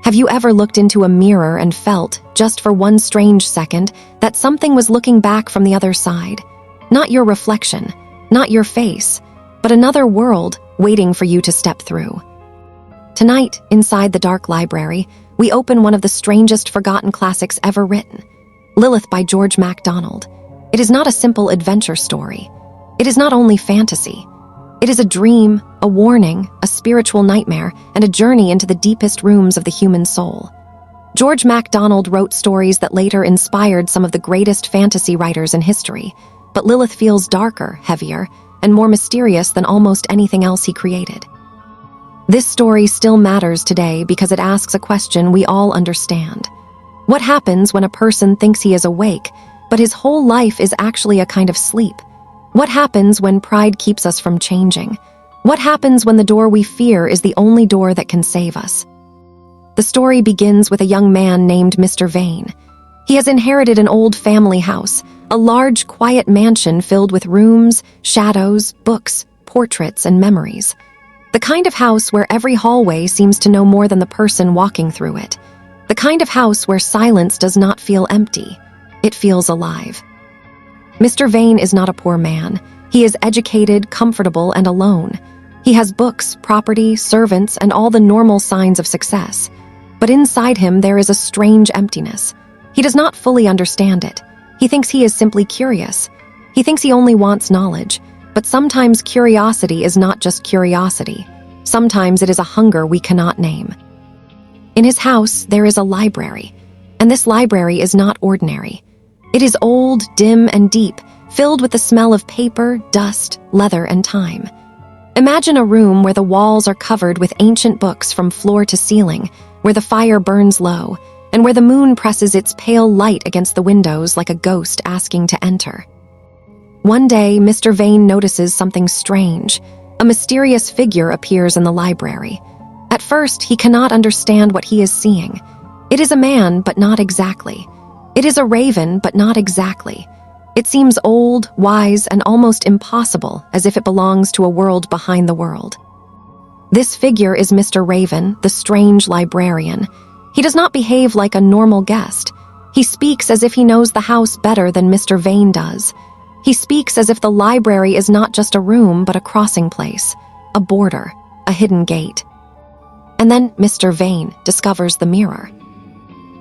Have you ever looked into a mirror and felt, just for one strange second, that something was looking back from the other side? Not your reflection, not your face, but another world waiting for you to step through. Tonight, inside the dark library, we open one of the strangest forgotten classics ever written, Lilith by George MacDonald. It is not a simple adventure story. It is not only fantasy. It is a dream, a warning, a spiritual nightmare, and a journey into the deepest rooms of the human soul. George MacDonald wrote stories that later inspired some of the greatest fantasy writers in history, but Lilith feels darker, heavier, and more mysterious than almost anything else he created. This story still matters today because it asks a question we all understand. What happens when a person thinks he is awake, but his whole life is actually a kind of sleep? What happens when pride keeps us from changing? What happens when the door we fear is the only door that can save us? The story begins with a young man named Mr. Vane. He has inherited an old family house, a large, quiet mansion filled with rooms, shadows, books, portraits, and memories. The kind of house where every hallway seems to know more than the person walking through it. The kind of house where silence does not feel empty. It feels alive. Mr. Vane is not a poor man. He is educated, comfortable, and alone. He has books, property, servants, and all the normal signs of success. But inside him there is a strange emptiness. He does not fully understand it. He thinks he is simply curious. He thinks he only wants knowledge. But sometimes curiosity is not just curiosity. Sometimes it is a hunger we cannot name. In his house, there is a library. And this library is not ordinary. It is old, dim, and deep, filled with the smell of paper, dust, leather, and time. Imagine a room where the walls are covered with ancient books from floor to ceiling, where the fire burns low, and where the moon presses its pale light against the windows like a ghost asking to enter. One day, Mr. Vane notices something strange. A mysterious figure appears in the library. At first, he cannot understand what he is seeing. It is a man, but not exactly. It is a raven, but not exactly. It seems old, wise, and almost impossible, as if it belongs to a world behind the world. This figure is Mr. Raven, the strange librarian. He does not behave like a normal guest. He speaks as if he knows the house better than Mr. Vane does. He speaks as if the library is not just a room, but a crossing place, a border, a hidden gate. And then Mr. Vane discovers the mirror.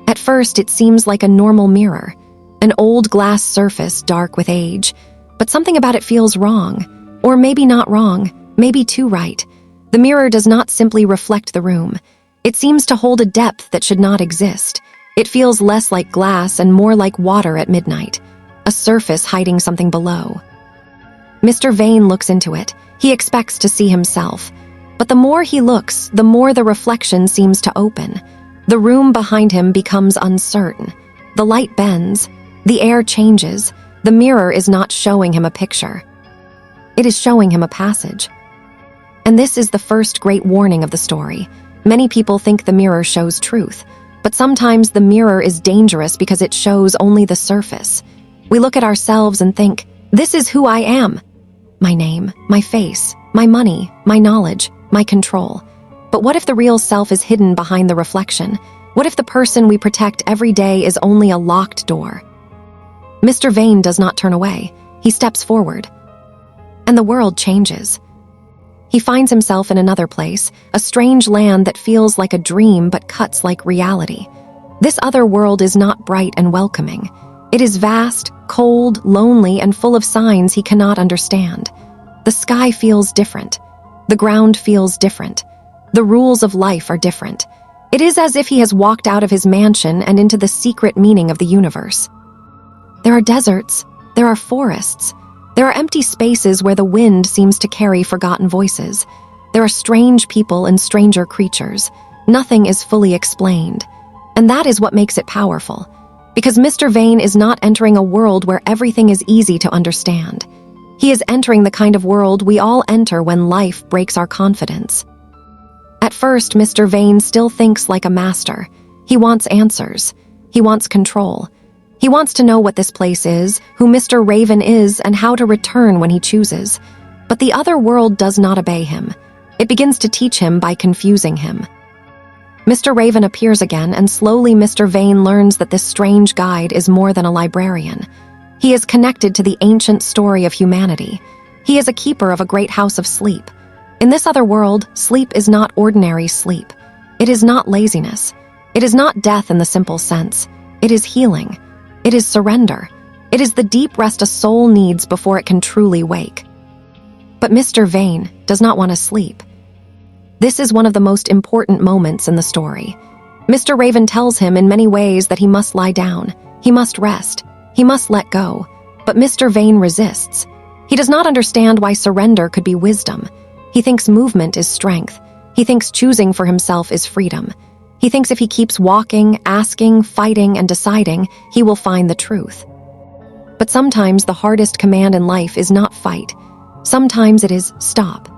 At first, it seems like a normal mirror, an old glass surface dark with age, but something about it feels wrong, or maybe not wrong, maybe too right. The mirror does not simply reflect the room. It seems to hold a depth that should not exist. It feels less like glass and more like water at midnight, a surface hiding something below. Mr. Vane looks into it. He expects to see himself. But the more he looks, the more the reflection seems to open. The room behind him becomes uncertain. The light bends. The air changes. The mirror is not showing him a picture. It is showing him a passage. And this is the first great warning of the story. Many people think the mirror shows truth, but sometimes the mirror is dangerous because it shows only the surface. We look at ourselves and think, this is who I am. My name, my face, my money, my knowledge, my control. But what if the real self is hidden behind the reflection? What if the person we protect every day is only a locked door? Mr. Vane does not turn away. He steps forward. And the world changes. He finds himself in another place, a strange land that feels like a dream but cuts like reality. This other world is not bright and welcoming. It is vast, cold, lonely, and full of signs he cannot understand. The sky feels different. The ground feels different. The rules of life are different. It is as if he has walked out of his mansion and into the secret meaning of the universe. There are deserts. There are forests. There are empty spaces where the wind seems to carry forgotten voices. There are strange people and stranger creatures. Nothing is fully explained. And that is what makes it powerful. Because Mr. Vane is not entering a world where everything is easy to understand. He is entering the kind of world we all enter when life breaks our confidence. At first, Mr. Vane still thinks like a master. He wants answers. He wants control. He wants to know what this place is, who Mr. Raven is, and how to return when he chooses. But the other world does not obey him. It begins to teach him by confusing him. Mr. Raven appears again, and slowly Mr. Vane learns that this strange guide is more than a librarian. He is connected to the ancient story of humanity. He is a keeper of a great house of sleep. In this other world, sleep is not ordinary sleep. It is not laziness. It is not death in the simple sense. It is healing. It is surrender. It is the deep rest a soul needs before it can truly wake. But Mr. Vane does not want to sleep. This is one of the most important moments in the story. Mr. Raven tells him in many ways that he must lie down, he must rest, he must let go. But Mr. Vane resists. He does not understand why surrender could be wisdom. He thinks movement is strength. He thinks choosing for himself is freedom. He thinks if he keeps walking, asking, fighting, and deciding, he will find the truth. But sometimes the hardest command in life is not fight. Sometimes it is stop.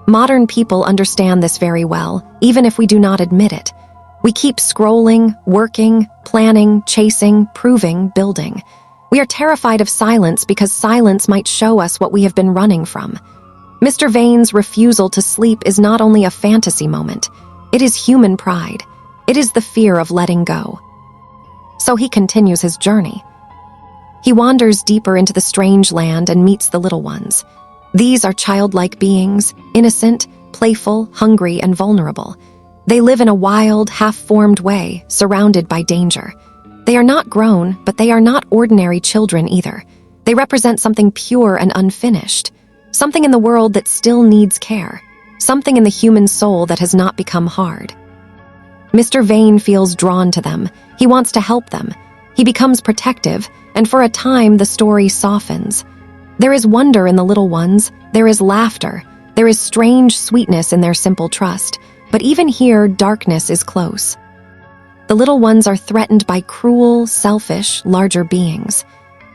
Modern people understand this very well, even if we do not admit it. We keep scrolling, working, planning, chasing, proving, building. We are terrified of silence because silence might show us what we have been running from. Mr. Vane's refusal to sleep is not only a fantasy moment. It is human pride. It is the fear of letting go. So he continues his journey. He wanders deeper into the strange land and meets the little ones. These are childlike beings, innocent, playful, hungry, and vulnerable. They live in a wild, half-formed way, surrounded by danger. They are not grown, but they are not ordinary children either. They represent something pure and unfinished, something in the world that still needs care, something in the human soul that has not become hard. Mr. Vane feels drawn to them. He wants to help them. He becomes protective, and for a time the story softens. There is wonder in the little ones, there is laughter, there is strange sweetness in their simple trust, but even here darkness is close. The little ones are threatened by cruel, selfish, larger beings.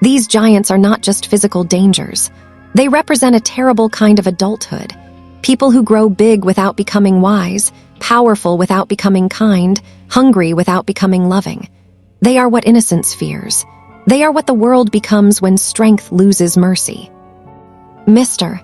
These giants are not just physical dangers. They represent a terrible kind of adulthood. People who grow big without becoming wise, powerful without becoming kind, hungry without becoming loving. They are what innocence fears. They are what the world becomes when strength loses mercy. Mr.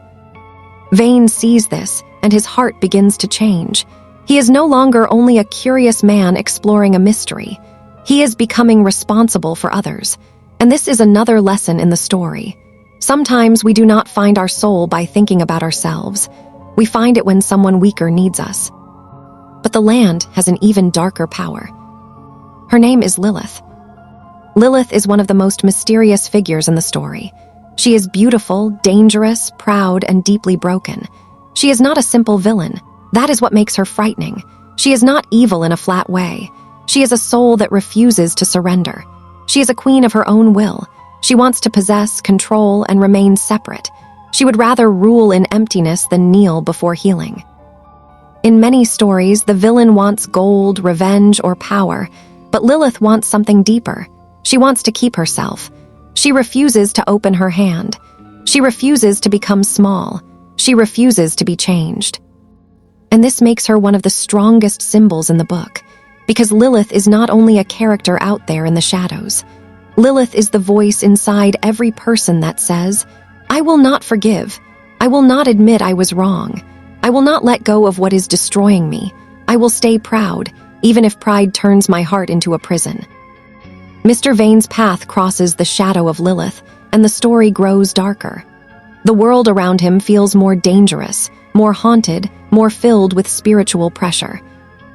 Vane sees this, and his heart begins to change. He is no longer only a curious man exploring a mystery. He is becoming responsible for others. And this is another lesson in the story. Sometimes we do not find our soul by thinking about ourselves. We find it when someone weaker needs us. But the land has an even darker power. Her name is Lilith. Lilith is one of the most mysterious figures in the story. She is beautiful, dangerous, proud, and deeply broken. She is not a simple villain. That is what makes her frightening. She is not evil in a flat way. She is a soul that refuses to surrender. She is a queen of her own will. She wants to possess, control, and remain separate. She would rather rule in emptiness than kneel before healing. In many stories, the villain wants gold, revenge, or power, but Lilith wants something deeper. She wants to keep herself. She refuses to open her hand. She refuses to become small. She refuses to be changed. And this makes her one of the strongest symbols in the book, because Lilith is not only a character out there in the shadows. Lilith is the voice inside every person that says, "I will not forgive. I will not admit I was wrong. I will not let go of what is destroying me. I will stay proud, even if pride turns my heart into a prison." Mr. Vane's path crosses the shadow of Lilith, and the story grows darker. The world around him feels more dangerous, more haunted, more filled with spiritual pressure.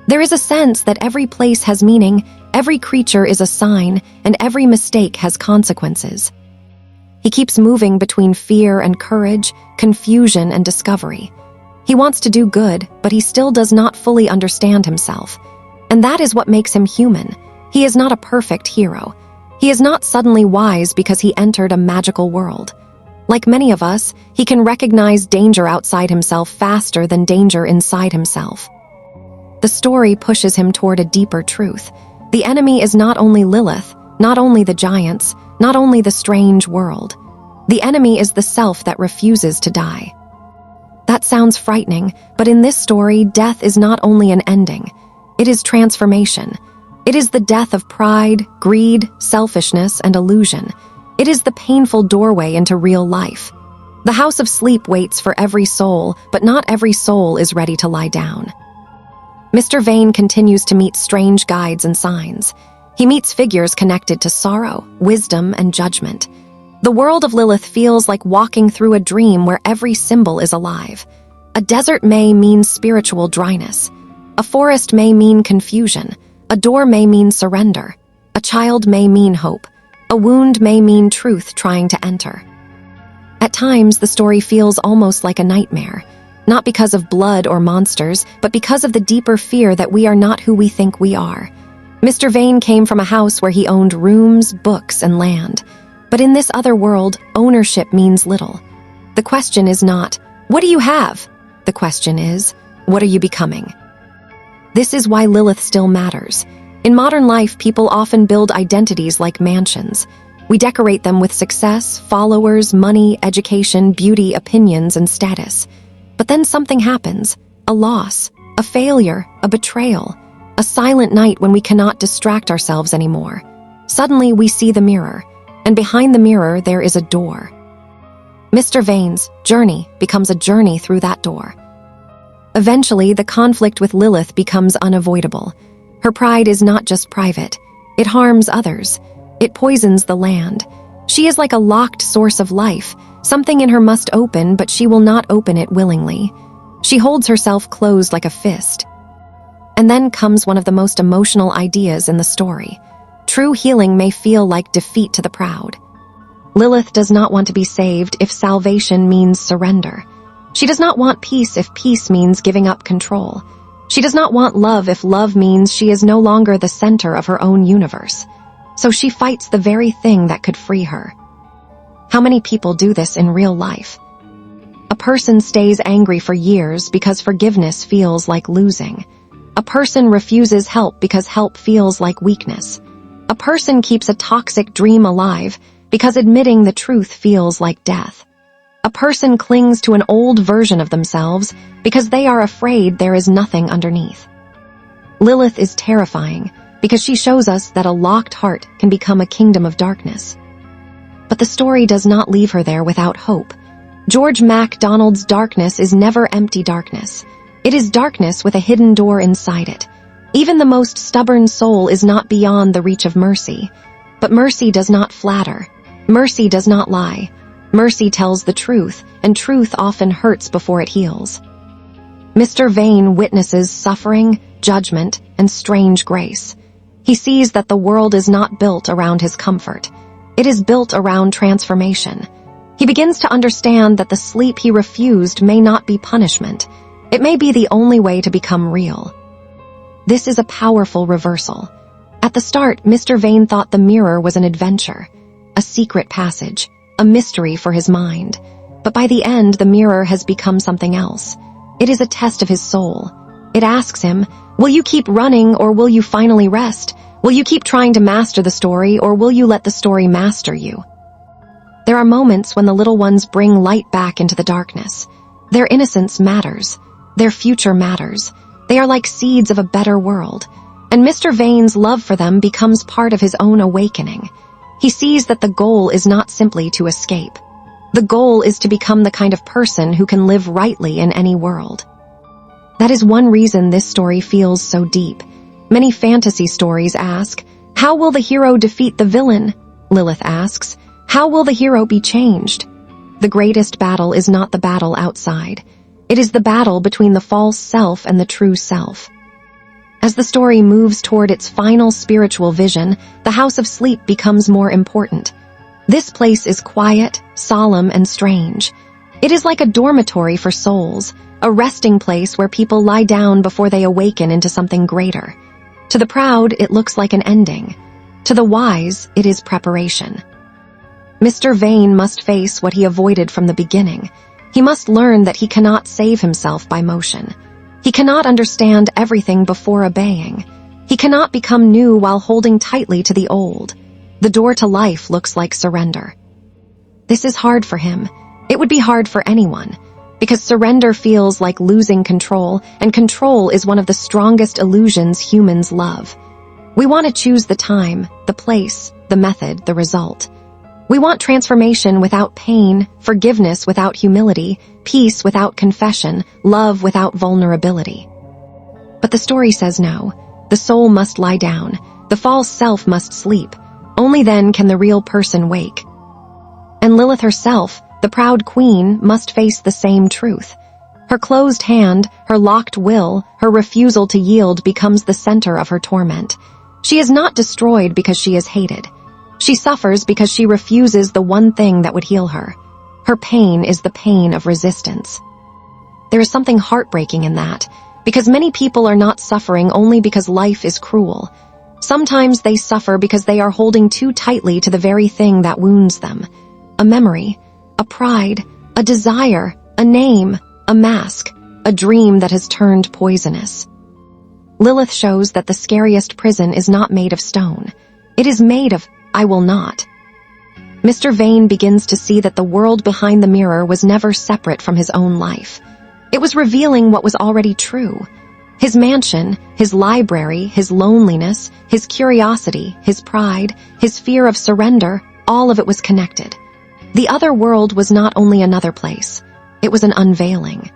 There is a sense that every place has meaning, every creature is a sign, and every mistake has consequences. He keeps moving between fear and courage, confusion and discovery. He wants to do good, but he still does not fully understand himself. And that is what makes him human. He is not a perfect hero. He is not suddenly wise because he entered a magical world. Like many of us, he can recognize danger outside himself faster than danger inside himself. The story pushes him toward a deeper truth. The enemy is not only Lilith, not only the giants, not only the strange world. The enemy is the self that refuses to die. That sounds frightening, but in this story, death is not only an ending. It is transformation. It is the death of pride, greed, selfishness, and illusion. It is the painful doorway into real life. The house of sleep waits for every soul, but not every soul is ready to lie down. Mr. Vane continues to meet strange guides and signs. He meets figures connected to sorrow, wisdom, and judgment. The world of Lilith feels like walking through a dream where every symbol is alive. A desert may mean spiritual dryness. A forest may mean confusion. A door may mean surrender. A child may mean hope. A wound may mean truth trying to enter. At times, the story feels almost like a nightmare, not because of blood or monsters, but because of the deeper fear that we are not who we think we are. Mr. Vane came from a house where he owned rooms, books, and land. But in this other world, ownership means little. The question is not, what do you have? The question is, what are you becoming? This is why Lilith still matters. In modern life, people often build identities like mansions. We decorate them with success, followers, money, education, beauty, opinions, and status. But then something happens, a loss, a failure, a betrayal, a silent night when we cannot distract ourselves anymore. Suddenly, we see the mirror, and behind the mirror, there is a door. Mr. Vane's journey becomes a journey through that door. Eventually, the conflict with Lilith becomes unavoidable. Her pride is not just private. It harms others. It poisons the land. She is like a locked source of life. Something in her must open, but she will not open it willingly. She holds herself closed like a fist. And then comes one of the most emotional ideas in the story. True healing may feel like defeat to the proud. Lilith does not want to be saved if salvation means surrender. She does not want peace if peace means giving up control. She does not want love if love means she is no longer the center of her own universe. So she fights the very thing that could free her. How many people do this in real life? A person stays angry for years because forgiveness feels like losing. A person refuses help because help feels like weakness. A person keeps a toxic dream alive because admitting the truth feels like death. A person clings to an old version of themselves because they are afraid there is nothing underneath. Lilith is terrifying because she shows us that a locked heart can become a kingdom of darkness. But the story does not leave her there without hope. George MacDonald's darkness is never empty darkness. It is darkness with a hidden door inside it. Even the most stubborn soul is not beyond the reach of mercy. But mercy does not flatter. Mercy does not lie. Mercy tells the truth, and truth often hurts before it heals. Mr. Vane witnesses suffering, judgment, and strange grace. He sees that the world is not built around his comfort. It is built around transformation. He begins to understand that the sleep he refused may not be punishment. It may be the only way to become real. This is a powerful reversal. At the start, Mr. Vane thought the mirror was an adventure, a secret passage, a mystery for his mind. But by the end, the mirror has become something else. It is a test of his soul. It asks him, will you keep running or will you finally rest? Will you keep trying to master the story or will you let the story master you? There are moments when the little ones bring light back into the darkness. Their innocence matters. Their future matters. They are like seeds of a better world. And Mr. Vane's love for them becomes part of his own awakening. He sees that the goal is not simply to escape. The goal is to become the kind of person who can live rightly in any world. That is one reason this story feels so deep. Many fantasy stories ask, how will the hero defeat the villain? Lilith asks, how will the hero be changed? The greatest battle is not the battle outside. It is the battle between the false self and the true self. As the story moves toward its final spiritual vision, the House of Sleep becomes more important. This place is quiet, solemn, and strange. It is like a dormitory for souls, a resting place where people lie down before they awaken into something greater. To the proud, it looks like an ending. To the wise, it is preparation. Mr. Vane must face what he avoided from the beginning. He must learn that he cannot save himself by motion. He cannot understand everything before obeying. He cannot become new while holding tightly to the old. The door to life looks like surrender. This is hard for him. It would be hard for anyone, because surrender feels like losing control, and control is one of the strongest illusions humans love. We want to choose the time, the place, the method, the result. We want transformation without pain, forgiveness without humility, peace without confession, love without vulnerability. But the story says no. The soul must lie down. The false self must sleep. Only then can the real person wake. And Lilith herself, the proud queen, must face the same truth. Her closed hand, her locked will, her refusal to yield becomes the center of her torment. She is not destroyed because she is hated. She suffers because she refuses the one thing that would heal her. Her pain is the pain of resistance. There is something heartbreaking in that, because many people are not suffering only because life is cruel. Sometimes they suffer because they are holding too tightly to the very thing that wounds them. A memory, a pride, a desire, a name, a mask, a dream that has turned poisonous. Lilith shows that the scariest prison is not made of stone. It is made of, I will not. Mr. Vane begins to see that the world behind the mirror was never separate from his own life. It was revealing what was already true. His mansion, his library, his loneliness, his curiosity, his pride, his fear of surrender, all of it was connected. The other world was not only another place, it was an unveiling.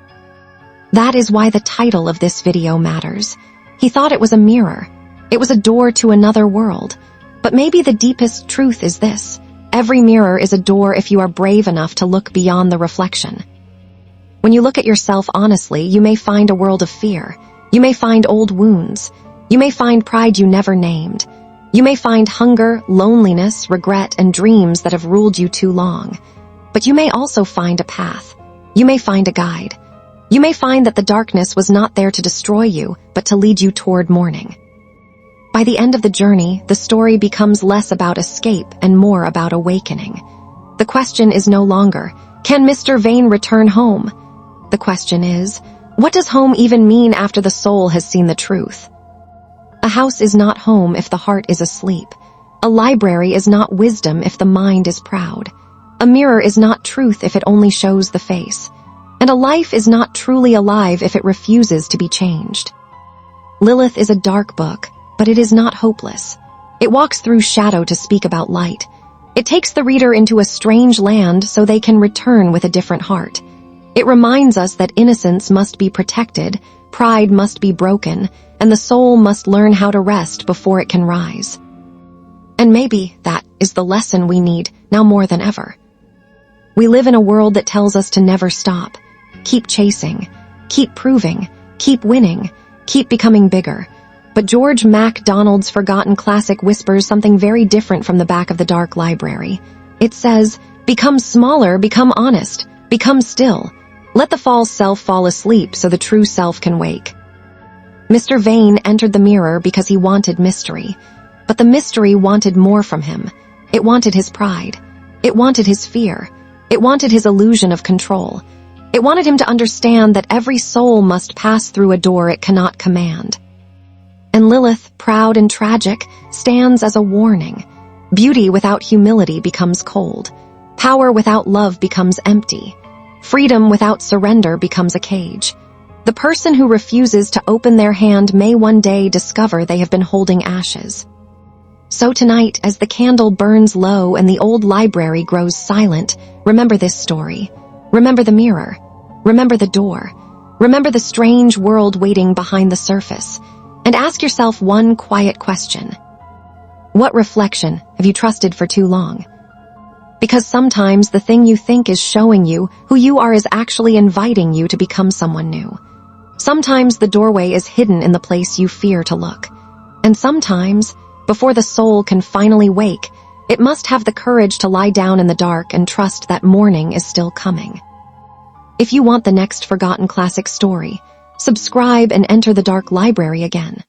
That is why the title of this video matters. He thought it was a mirror. It was a door to another world. But maybe the deepest truth is this: every mirror is a door if you are brave enough to look beyond the reflection. When you look at yourself honestly, you may find a world of fear. You may find old wounds. You may find pride you never named. You may find hunger, loneliness, regret, and dreams that have ruled you too long. But you may also find a path. You may find a guide. You may find that the darkness was not there to destroy you, but to lead you toward morning. By the end of the journey, the story becomes less about escape and more about awakening. The question is no longer, can Mr. Vane return home? The question is, what does home even mean after the soul has seen the truth? A house is not home if the heart is asleep. A library is not wisdom if the mind is proud. A mirror is not truth if it only shows the face. And a life is not truly alive if it refuses to be changed. Lilith is a dark book, but it is not hopeless. It walks through shadow to speak about light. It takes the reader into a strange land so they can return with a different heart. It reminds us that innocence must be protected, pride must be broken, and the soul must learn how to rest before it can rise. And maybe that is the lesson we need now more than ever. We live in a world that tells us to never stop. Keep chasing, keep proving, keep winning, keep becoming bigger. But George MacDonald's forgotten classic whispers something very different from the back of the dark library. It says, become smaller, become honest, become still. Let the false self fall asleep so the true self can wake. Mr. Vane entered the mirror because he wanted mystery. But the mystery wanted more from him. It wanted his pride. It wanted his fear. It wanted his illusion of control. It wanted him to understand that every soul must pass through a door it cannot command. And Lilith, proud and tragic, stands as a warning. Beauty without humility becomes cold. Power without love becomes empty. Freedom without surrender becomes a cage. The person who refuses to open their hand may one day discover they have been holding ashes. So tonight, as the candle burns low and the old library grows silent, remember this story. Remember the mirror. Remember the door. Remember the strange world waiting behind the surface. And ask yourself one quiet question. What reflection have you trusted for too long? Because sometimes the thing you think is showing you who you are is actually inviting you to become someone new. Sometimes the doorway is hidden in the place you fear to look. And sometimes, before the soul can finally wake, it must have the courage to lie down in the dark and trust that morning is still coming. If you want the next forgotten classic story, subscribe and enter the dark library again.